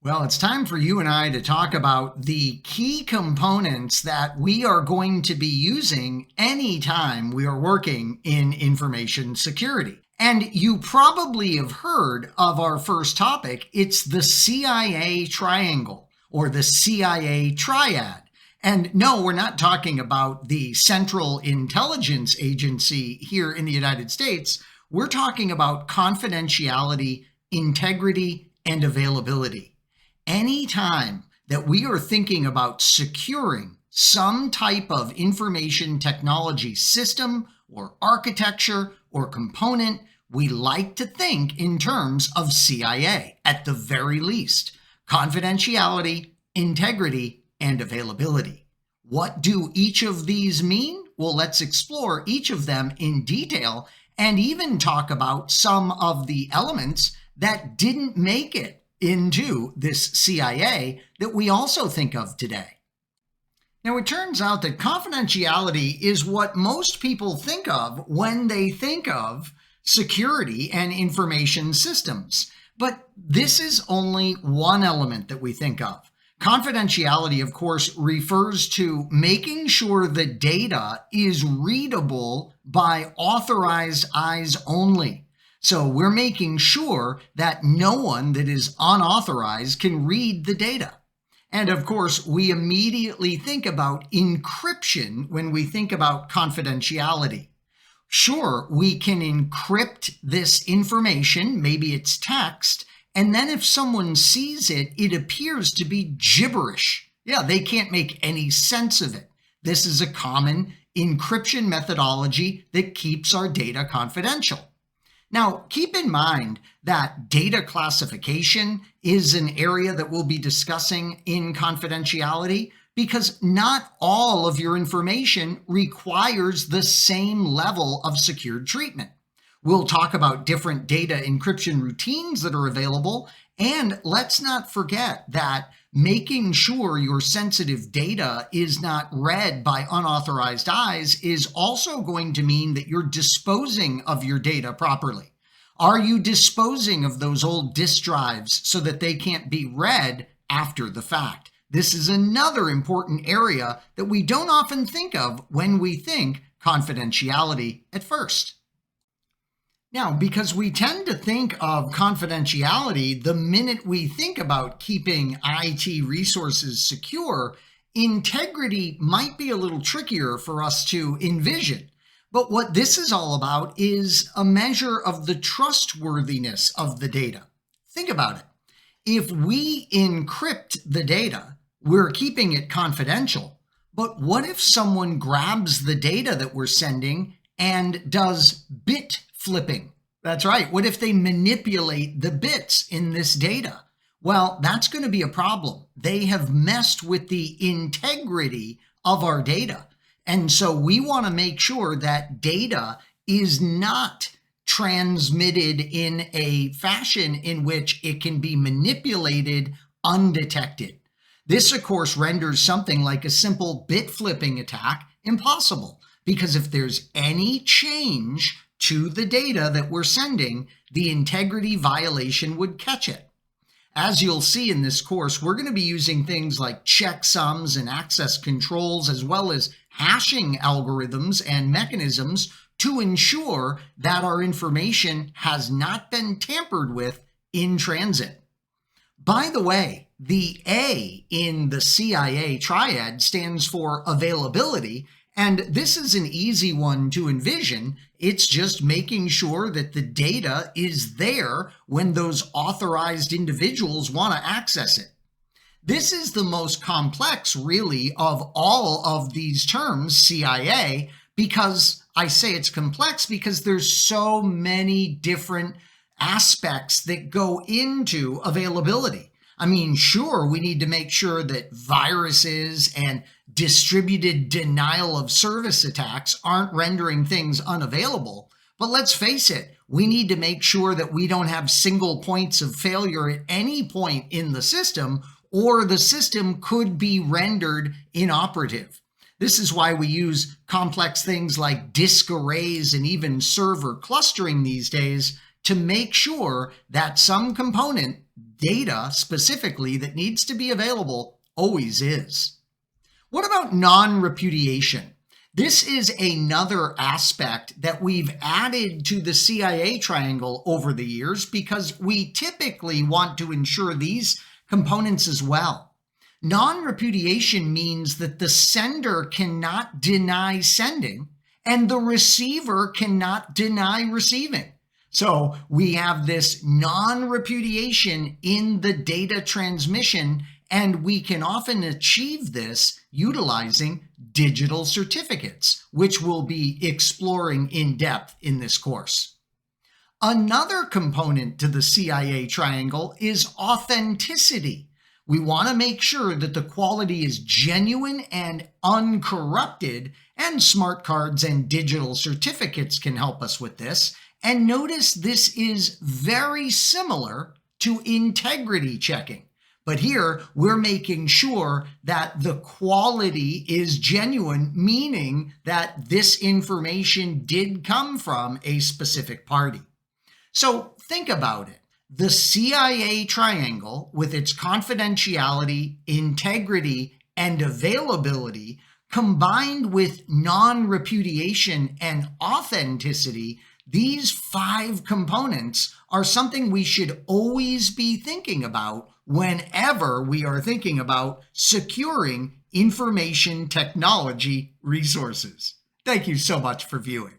Well, it's time for you and I to talk about the key components that we are going to be using anytime we are working in information security. And you probably have heard of our first topic. It's the CIA triangle or the CIA triad. And no, we're not talking about the Central Intelligence Agency here in the United States. We're talking about confidentiality, integrity, and availability. Anytime that we are thinking about securing some type of information technology system or architecture or component, we like to think in terms of CIA, at the very least. Confidentiality, integrity, and availability. What do each of these mean? Well, let's explore each of them in detail and even talk about some of the elements that didn't make it into this CIA that we also think of today. Now, it turns out that confidentiality is what most people think of when they think of security and information systems. But this is only one element that we think of. Confidentiality, of course, refers to making sure the data is readable by authorized eyes only. So we're making sure that no one that is unauthorized can read the data. And of course, we immediately think about encryption when we think about confidentiality. Sure, we can encrypt this information, maybe it's text, and then if someone sees it, it appears to be gibberish. Yeah, they can't make any sense of it. This is a common encryption methodology that keeps our data confidential. Now, keep in mind that data classification is an area that we'll be discussing in confidentiality because not all of your information requires the same level of secured treatment. We'll talk about different data encryption routines that are available, and let's not forget that making sure your sensitive data is not read by unauthorized eyes is also going to mean that you're disposing of your data properly. Are you disposing of those old disk drives so that they can't be read after the fact? This is another important area that we don't often think of when we think confidentiality at first. Now, because we tend to think of confidentiality the minute we think about keeping IT resources secure, integrity might be a little trickier for us to envision. But what this is all about is a measure of the trustworthiness of the data. Think about it. If we encrypt the data, we're keeping it confidential. But what if someone grabs the data that we're sending and does bit flipping? That's right. What if they manipulate the bits in this data? Well, that's going to be a problem. They have messed with the integrity of our data. And so we want to make sure that data is not transmitted in a fashion in which it can be manipulated undetected. This, of course, renders something like a simple bit flipping attack impossible, because if there's any change to the data that we're sending, the integrity violation would catch it. As you'll see in this course, we're going to be using things like checksums and access controls, as well as hashing algorithms and mechanisms to ensure that our information has not been tampered with in transit. By the way, the A in the CIA triad stands for availability, and this is an easy one to envision. It's just making sure that the data is there when those authorized individuals want to access it. This is the most complex, really, of all of these terms, CIA, because I say it's complex because there's so many different aspects that go into availability. I mean, sure, we need to make sure that viruses and distributed denial of service attacks aren't rendering things unavailable. But let's face it, we need to make sure that we don't have single points of failure at any point in the system, or the system could be rendered inoperative. This is why we use complex things like disk arrays and even server clustering these days to make sure that some component data specifically that needs to be available always is. What about non-repudiation? This is another aspect that we've added to the CIA triangle over the years because we typically want to ensure these components as well. Non-repudiation means that the sender cannot deny sending and the receiver cannot deny receiving. So we have this non-repudiation in the data transmission, and we can often achieve this utilizing digital certificates, which we'll be exploring in depth in this course. Another component to the CIA triangle is authenticity. We want to make sure that the quality is genuine and uncorrupted, and smart cards and digital certificates can help us with this. And notice this is very similar to integrity checking. But here we're making sure that the quality is genuine, meaning that this information did come from a specific party. So think about it. The CIA triangle, with its confidentiality, integrity, and availability, combined with non-repudiation and authenticity, these 5 components are something we should always be thinking about whenever we are thinking about securing information technology resources. Thank you so much for viewing.